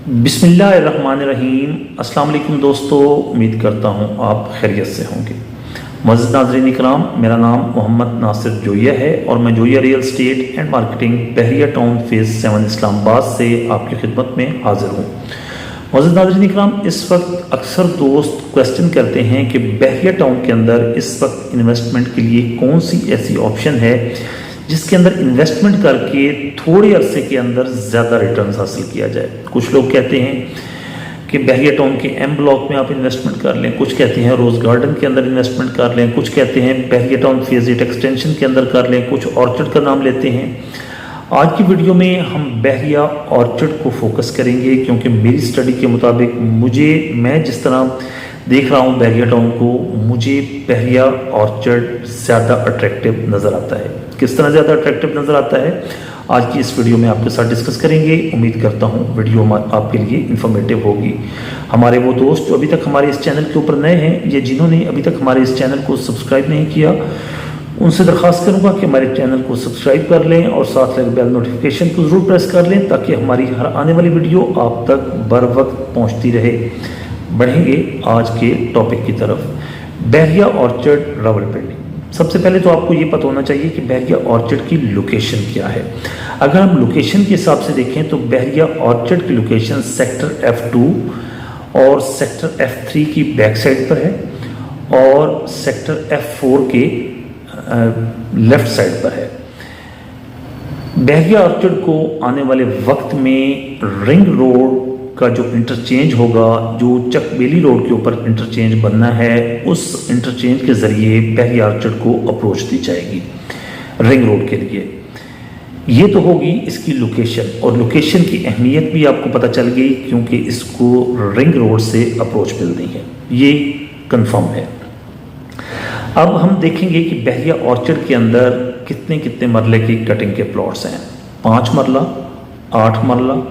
बिस्मिल्लाहिर्रहमानिर्रहीम। अस्सलाम वालेकुम दोस्तों, उम्मीद करता हूँ आप खैरियत से होंगे। मुअज़्ज़िज़ नाज़रीन इकराम, मेरा नाम मोहम्मद नासिर जोया है और मैं Zoya real estate and marketing Bahria town phase 7 Islamabad से आपकी खिदमत में हाज़िर हूँ। मुअज़्ज़िज़ नाज़रीन इकराम, इस वक्त अक्सर दोस्त क्वेश्चन करते हैं कि बहरिया टाउन के अंदर इस वक्त इन्वेस्टमेंट के लिए कौन सी ऐसी ऑप्शन है जिसके अंदर इन्वेस्टमेंट करके थोड़े अरसे के अंदर ज़्यादा रिटर्न हासिल किया जाए। कुछ लोग कहते हैं कि बहरिया टाउन के एम ब्लॉक में आप इन्वेस्टमेंट कर लें, कुछ कहते हैं रोज़ गार्डन के अंदर इन्वेस्टमेंट कर लें, कुछ कहते हैं बहरिया टाउन फेज़ 8 एक्सटेंशन के अंदर कर लें, कुछ ऑर्चर्ड का नाम लेते हैं। आज की वीडियो में हम बहरिया ऑर्चर्ड को फोकस करेंगे क्योंकि मेरी स्टडी के मुताबिक मैं जिस तरह देख रहा हूँ बहरिया टाउन को, मुझे बहरिया ऑर्चर्ड ज़्यादा अट्रैक्टिव नज़र आता है। किस तरह ज़्यादा अट्रैक्टिव नज़र आता है, आज की इस वीडियो में आपके साथ डिस्कस करेंगे। उम्मीद करता हूँ वीडियो आपके लिए इन्फॉर्मेटिव होगी। हमारे वो दोस्त जो अभी तक हमारे इस चैनल के ऊपर नए हैं या जिन्होंने अभी तक हमारे इस चैनल को सब्सक्राइब नहीं किया, उनसे दरख्वास्त करूँगा कि हमारे चैनल को सब्सक्राइब कर लें और साथ लगे बेल नोटिफिकेशन को ज़रूर प्रेस कर लें ताकि हमारी हर आने वाली वीडियो आप तक बर वक्त पहुँचती रहे। बढ़ेंगे आज के टॉपिक की तरफ, बहरिया ऑर्चर्ड रावलपिंडी। सबसे पहले तो आपको ये पता होना चाहिए कि बहरिया ऑर्चर्ड की लोकेशन क्या है। अगर हम लोकेशन के हिसाब से देखें तो बहरिया ऑर्चर्ड की लोकेशन सेक्टर F2 और सेक्टर F3 की बैक साइड पर है और सेक्टर F4 के लेफ्ट साइड पर है। बहरिया ऑर्चर्ड को आने वाले वक्त में रिंग रोड का जो इंटरचेंज होगा, जो चकबेली रोड के ऊपर इंटरचेंज बनना है, उस इंटरचेंज के ज़रिए बहरिया ऑर्चर्ड को अप्रोच दी जाएगी रिंग रोड के लिए। ये तो होगी इसकी लोकेशन, और लोकेशन की अहमियत भी आपको पता चल गई क्योंकि इसको रिंग रोड से अप्रोच मिलनी है, ये कंफर्म है। अब हम देखेंगे कि बहरिया ऑर्चर्ड के अंदर कितने कितने मरले की कटिंग के प्लॉट्स हैं। 5 मरला, 8 मरला,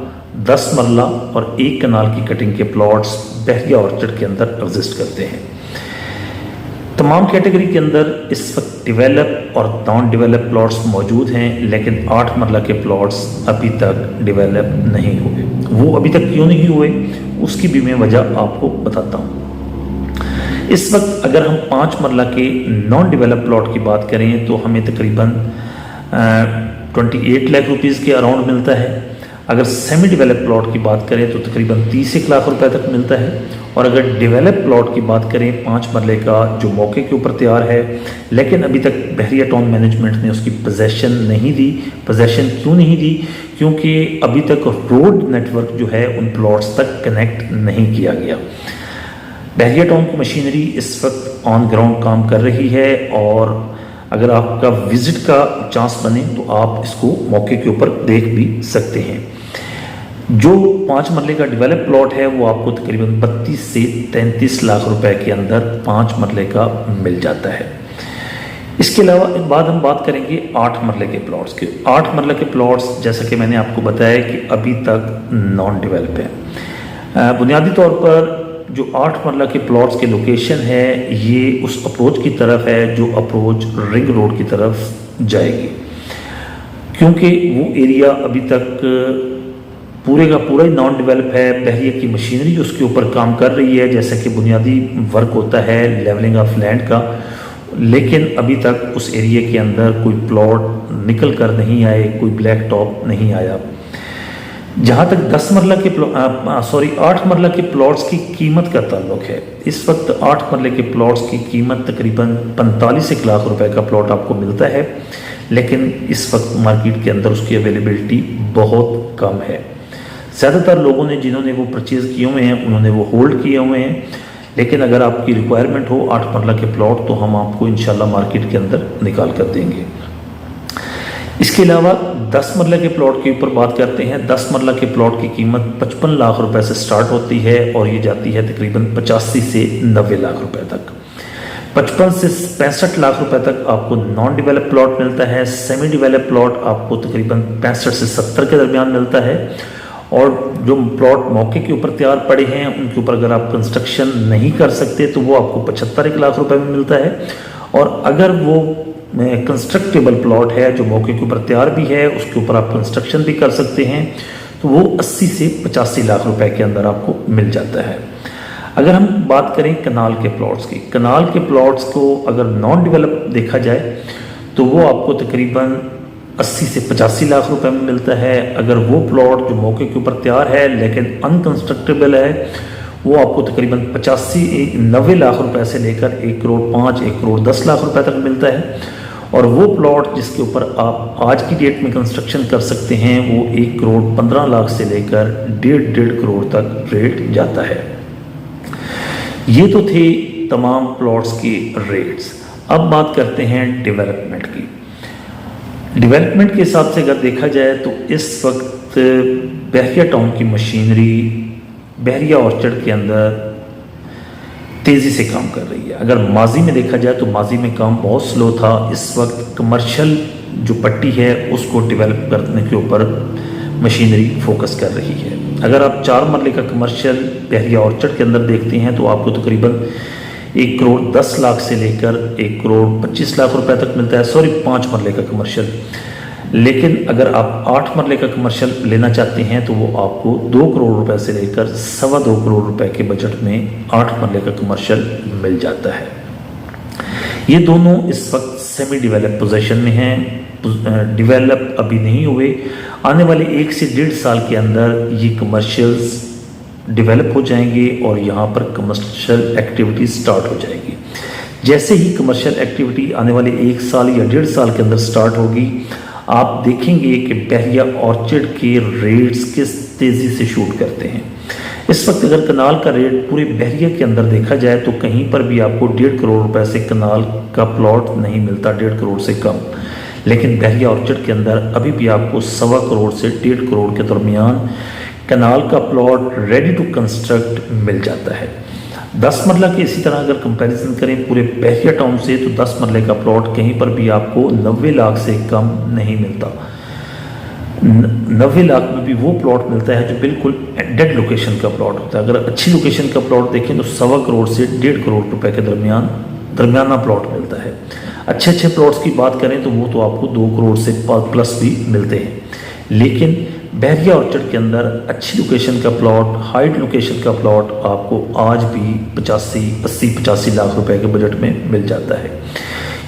10 मरला और 1 कनाल की कटिंग के प्लॉट्स बहरिया ऑर्चर्ड के अंदर एग्जिस्ट करते हैं। तमाम कैटेगरी के अंदर इस वक्त डेवलप और नॉन डेवलप प्लॉट्स मौजूद हैं, लेकिन 8 मरला के प्लॉट्स अभी तक डेवलप नहीं हुए। वो अभी तक क्यों नहीं हुए, उसकी भी मैं वजह आपको बताता हूँ। इस वक्त अगर हम 5 मरला के नॉन डेवलप प्लॉट की बात करें तो हमें तकरीबन 28 लाख रुपीज़ के अराउंड मिलता है। अगर सेमी डेवलप प्लॉट की बात करें तो तकरीबन 30 लाख रुपए तक मिलता है। और अगर डेवलप प्लॉट की बात करें 5 मरले का, जो मौके के ऊपर तैयार है लेकिन अभी तक बहरिया टाउन मैनेजमेंट ने उसकी पोजेसन नहीं दी। पोजेसन क्यों नहीं दी? क्योंकि अभी तक रोड नेटवर्क जो है उन प्लॉट्स तक कनेक्ट नहीं किया गया। बहरिया टाउन की मशीनरी इस वक्त ऑन ग्राउंड काम कर रही है और अगर आपका विजिट का चांस बने तो आप इसको मौके के ऊपर देख भी सकते हैं। जो 5 मरले का डेवलप प्लॉट है वो आपको तकरीबन 32 से 33 लाख रुपए के अंदर 5 मरले का मिल जाता है। इसके अलावा बाद हम बात करेंगे 8 मरले के प्लॉट्स की। 8 मरले के प्लॉट्स जैसा कि मैंने आपको बताया कि अभी तक नॉन डेवलप है। बुनियादी तौर पर जो 8 मरला के प्लॉट्स की लोकेशन है ये उस अप्रोच की तरफ है जो अप्रोच रिंग रोड की तरफ जाएगी, क्योंकि वो एरिया अभी तक पूरे का पूरा ही नॉन डेवलप है। बहरिया की मशीनरी उसके ऊपर काम कर रही है, जैसा कि बुनियादी वर्क होता है लेवलिंग ऑफ लैंड का, लेकिन अभी तक उस एरिया के अंदर कोई प्लॉट निकल कर नहीं आए, कोई ब्लैक टॉप नहीं आया। जहाँ तक 8 मरला के प्लॉट्स की कीमत का ताल्लुक है, इस वक्त 8 मरले के प्लॉट्स की कीमत तकरीबन 45 लाख रुपए का प्लॉट आपको मिलता है, लेकिन इस वक्त मार्केट के अंदर उसकी अवेलेबिलिटी बहुत कम है। ज़्यादातर लोगों ने जिन्होंने वो परचेज़ किए हुए हैं उन्होंने वो होल्ड किए हुए हैं, लेकिन अगर आपकी रिक्वायरमेंट हो 8 मरला के प्लॉट तो हम आपको इंशाल्लाह मार्केट के अंदर निकाल कर देंगे। इसके अलावा 10 मरला के प्लॉट के ऊपर बात करते हैं। 10 मरला के प्लॉट की कीमत 55 लाख रुपए से स्टार्ट होती है और ये जाती है तकरीबन 85 से 90 लाख रुपए तक। 55 से 65 लाख रुपए तक आपको नॉन डेवलप प्लॉट मिलता है। सेमी डेवलप प्लॉट आपको तकरीबन 65 से 70 के दरमियान मिलता है। और जो प्लॉट मौके के ऊपर तैयार पड़े हैं उनके ऊपर अगर आप कंस्ट्रक्शन नहीं कर सकते तो वो आपको 75 लाख रुपए में मिलता है। और अगर वो कंस्ट्रक्टेबल प्लॉट है जो मौके के ऊपर तैयार भी है, उसके ऊपर आप कंस्ट्रक्शन भी कर सकते हैं, तो वो 80 से 85 लाख रुपए के अंदर आपको मिल जाता है। अगर हम बात करें कनाल के प्लॉट्स की, कनाल के प्लॉट्स को अगर नॉन डेवलप देखा जाए तो वो आपको तकरीबन 80 से 85 लाख रुपए में मिलता है। अगर वो प्लॉट जो मौके के ऊपर तैयार है लेकिन अनकंस्ट्रक्टेबल है, वो आपको तकरीबन 90 लाख रुपए से लेकर 1 करोड़ 5, 1 करोड़ 10 लाख रुपए तक मिलता है। और वो प्लॉट जिसके ऊपर आप आज की डेट में कंस्ट्रक्शन कर सकते हैं वो 1 करोड़ 15 लाख से लेकर 1.5 करोड़ तक रेट जाता है। ये तो थे तमाम प्लॉट्स के रेट्स। अब बात करते हैं डेवलपमेंट की। डेवलपमेंट के हिसाब से अगर देखा जाए तो इस वक्त बहरिया टाउन की मशीनरी बहरिया ऑर्चर्ड के अंदर तेज़ी से काम कर रही है। अगर माजी में देखा जाए तो माजी में काम बहुत स्लो था। इस वक्त कमर्शियल जो पट्टी है उसको डेवलप करने के ऊपर मशीनरी फोकस कर रही है। अगर आप 4 मरले का कमर्शियल बहरिया ऑर्चर्ड के अंदर देखते हैं तो आपको तकरीबन 1 करोड़ 10 लाख से लेकर 1 करोड़ 25 लाख रुपए तक मिलता है। सॉरी, 5 मरले का कमर्शियल। लेकिन अगर आप 8 मरले का कमर्शियल लेना चाहते हैं तो वो आपको 2 करोड़ रुपए से लेकर 2.25 करोड़ रुपए के बजट में 8 मरले का कमर्शियल मिल जाता है। ये दोनों इस वक्त सेमी डेवलप पोजीशन में हैं, डेवलप अभी नहीं हुए। आने वाले 1 से 1.5 साल के अंदर ये कमर्शियल्स डेवलप हो जाएंगे और यहाँ पर कमर्शियल एक्टिविटी स्टार्ट हो जाएगी। जैसे ही कमर्शियल एक्टिविटी आने वाले 1 साल या 1.5 साल के अंदर स्टार्ट होगी, आप देखेंगे कि बहरिया ऑर्चर्ड के रेट्स किस तेज़ी से शूट करते हैं। इस वक्त अगर कनाल का रेट पूरे बहरिया के अंदर देखा जाए तो कहीं पर भी आपको 1.5 करोड़ रुपए से कनाल का प्लॉट नहीं मिलता, 1.5 करोड़ से कम। लेकिन बहरिया ऑर्चर्ड के अंदर अभी भी आपको 2.25 करोड़ से 1.5 करोड़ के दरमियान कनाल का प्लॉट रेडी टू कंस्ट्रक्ट मिल जाता है। 10 मरला के इसी तरह अगर कंपैरिजन करें पूरे बहरिया टाउन से तो 10 मरले का प्लॉट कहीं पर भी आपको 90 लाख से कम नहीं मिलता। 90 लाख में भी वो प्लॉट मिलता है जो बिल्कुल डेड लोकेशन का प्लॉट होता है। अगर अच्छी लोकेशन का प्लॉट देखें तो 2.25 करोड़ से 1.5 करोड़ रुपए के दरमियाना प्लॉट मिलता है। अच्छे प्लॉट्स की बात करें तो वो तो आपको 2 करोड़ से प्लस भी मिलते हैं। लेकिन बहरिया ऑर्चर्ड के अंदर अच्छी लोकेशन का प्लॉट, हाइट लोकेशन का प्लॉट आपको आज भी 80-85 लाख रुपए के बजट में मिल जाता है।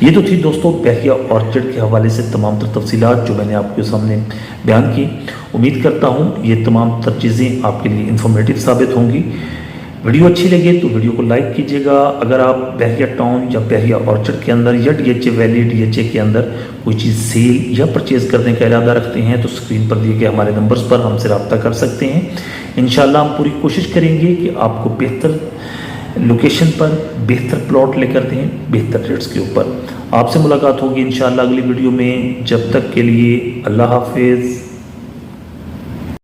ये तो थी दोस्तों बहरिया ऑर्चर्ड के हवाले से तमाम तर तफसीलात जो मैंने आपके सामने बयान की। उम्मीद करता हूँ ये तमाम तर चीज़ें आपके लिए इंफॉर्मेटिव साबित होंगी। वीडियो अच्छी लगे तो वीडियो को लाइक कीजिएगा। अगर आप बहरिया टाउन या बहरिया ऑर्चर्ड के अंदर या DHA वैली DHA के अंदर कोई चीज़ सेल या परचेज़ करने का इरादा रखते हैं तो स्क्रीन पर दिए गए हमारे नंबर्स पर हमसे रब्ता कर सकते हैं। इंशाल्लाह हम पूरी कोशिश करेंगे कि आपको बेहतर लोकेशन पर बेहतर प्लॉट लेकर दें, बेहतर रेट्स के ऊपर। आपसे मुलाकात होगी इंशाल्लाह अगली वीडियो में। जब तक के लिए अल्लाह हाफिज़।